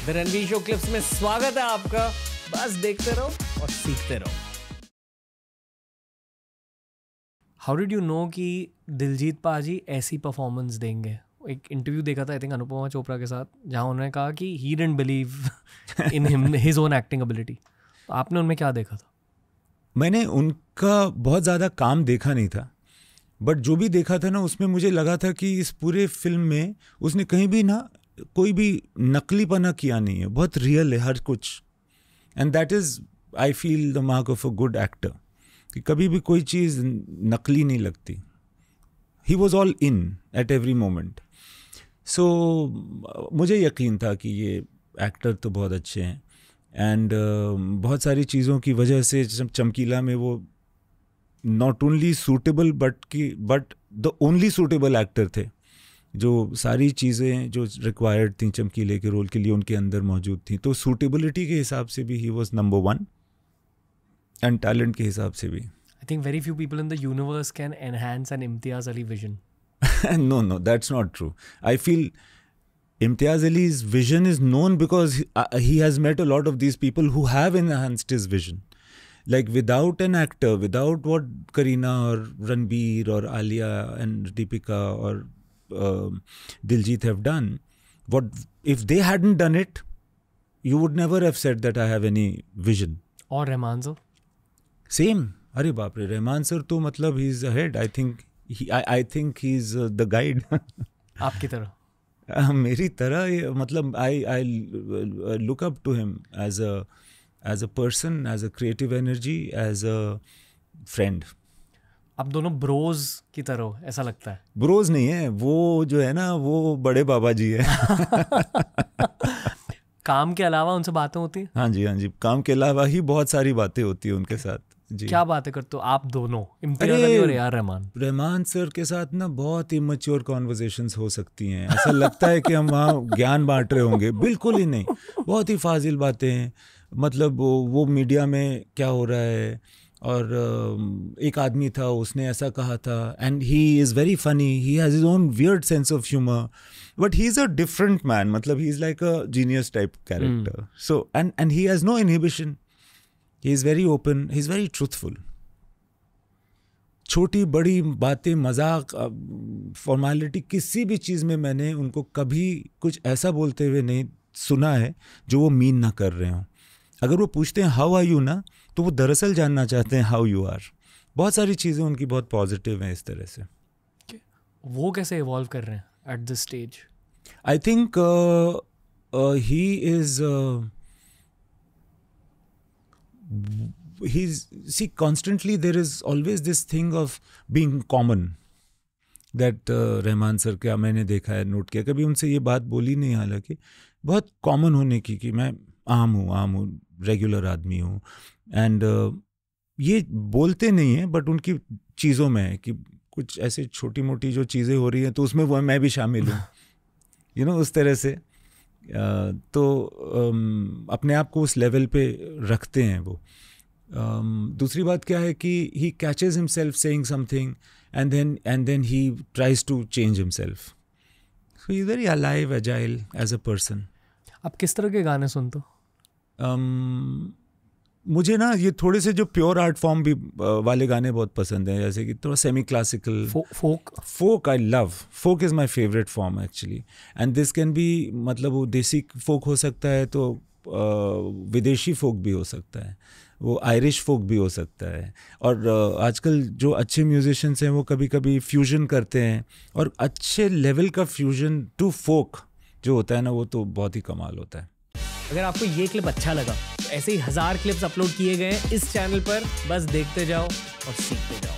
The Ranveer show clips में स्वागत है आपका। बस देखते रहो और सीखते रहो। हाउ डिड यू नो कि दिलजीत पाजी ऐसी परफॉर्मेंस देंगे? एक इंटरव्यू देखा था आई थिंक अनुपमा चोपड़ा के साथ, जहां उन्होंने कहा कि he didn't believe in him his own acting ability. तो आपने उनमें क्या देखा था? मैंने उनका बहुत ज़्यादा काम देखा नहीं था, बट जो भी देखा था ना उसमें मुझे लगा था कि इस पूरे फिल्म में उसने कहीं भी ना कोई भी नकलीपना किया नहीं है, बहुत रियल है हर कुछ। And that is I feel the mark of a good actor, कि कभी भी कोई चीज़ नकली नहीं लगती। He was all in at every moment. So मुझे यकीन था कि ये एक्टर तो बहुत अच्छे हैं। एंड बहुत सारी चीज़ों की वजह से चमकीला में वो not only suitable but the only suitable actor थे। जो सारी चीज़ें जो रिक्वायर्ड थी चमकीले के रोल के लिए उनके अंदर मौजूद थी। तो सूटेबिलिटी के हिसाब से भी he was number 1 and talent के हिसाब से भी। I think very few people in the universe can enhance an Imtiaz Ali vision. No, that's not true. I feel Imtiaz Ali's vision is known because he has met a lot of these people who have enhanced his vision. Like without an actor, without what Kareena or Ranbir or Alia and Deepika or Diljit have done, what if they hadn't done it, you would never have said that I have any vision. और Rahman sir? Same. अरे बाप रे, Rahman sir तो मतलब he is ahead. I think he is the guide. आपकी तरह? मेरी तरह मतलब I look up to him as a person, as a creative energy, as a friend. आप दोनों ब्रोज की तरह हो, ऐसा लगता है? ब्रोज नहीं है वो, जो है ना वो बड़े बाबा जी है। काम के अलावा उनसे बातें होती हैं? हाँ जी, काम के अलावा ही बहुत सारी बातें होती है उनके साथ जी। क्या बातें करते हो आप दोनों, इम्तियाज अली और यार रहमान? रहमान सर के साथ ना बहुत इमैच्योर कॉन्वर्सेशंस हो सकती हैं। ऐसा लगता है कि हम वहाँ ज्ञान बांट रहे होंगे, बिल्कुल ही नहीं। बहुत ही फाजिल बातें हैं। मतलब वो मीडिया में क्या हो रहा है, और एक आदमी था उसने ऐसा कहा था, and he is very funny, he has his own weird sense of humour, but he is a different man. मतलब he is like a genius type character. So and he has no inhibition, he is very open, he is very truthful. छोटी बड़ी बातें, मजाक, formality, किसी भी चीज़ में मैंने उनको कभी कुछ ऐसा बोलते हुए नहीं सुना है जो वो मीन ना कर रहे हों। अगर वो पूछते हैं हाउ आर यू ना, तो वो दरअसल जानना चाहते हैं हाउ यू आर। बहुत सारी चीज़ें उनकी बहुत पॉजिटिव हैं इस तरह से। वो कैसे इवॉल्व कर रहे हैं at this stage? I think he is see, constantly there is always this thing of being common that Rahman sir का मैंने देखा है, नोट किया। कभी उनसे ये बात बोली नहीं, हालांकि बहुत कॉमन होने की कि मैं आम हूँ, रेगुलर आदमी हूँ। एंड ये बोलते नहीं हैं, बट उनकी चीज़ों में है कि कुछ ऐसे छोटी मोटी जो चीज़ें हो रही हैं तो उसमें वो मैं भी शामिल हूँ, यू नो, उस तरह से। तो अपने आप को उस लेवल पे रखते हैं वो। दूसरी बात क्या है कि he catches himself saying something and then he tries to change himself. So he is very alive, agile as a person. आप किस तरह के गाने सुनते हो? मुझे ना ये थोड़े से जो प्योर आर्ट फॉर्म भी वाले गाने बहुत पसंद हैं, जैसे कि थोड़ा semi classical, folk. I love folk, is my favourite form actually. And this can be, मतलब वो देसी फोक हो सकता है, तो विदेशी फोक भी हो सकता है, वो आयरिश फोक भी हो सकता है। और आजकल जो अच्छे म्यूजिशियंस हैं वो कभी कभी फ्यूजन करते हैं, और अच्छे लेवल का फ्यूजन टू फोक जो होता है ना, वो तो बहुत ही कमाल होता है। अगर आपको ये क्लिप अच्छा लगा तो ऐसे ही 1000 क्लिप्स अपलोड किए गए हैं इस चैनल पर। बस देखते जाओ और सीखते जाओ।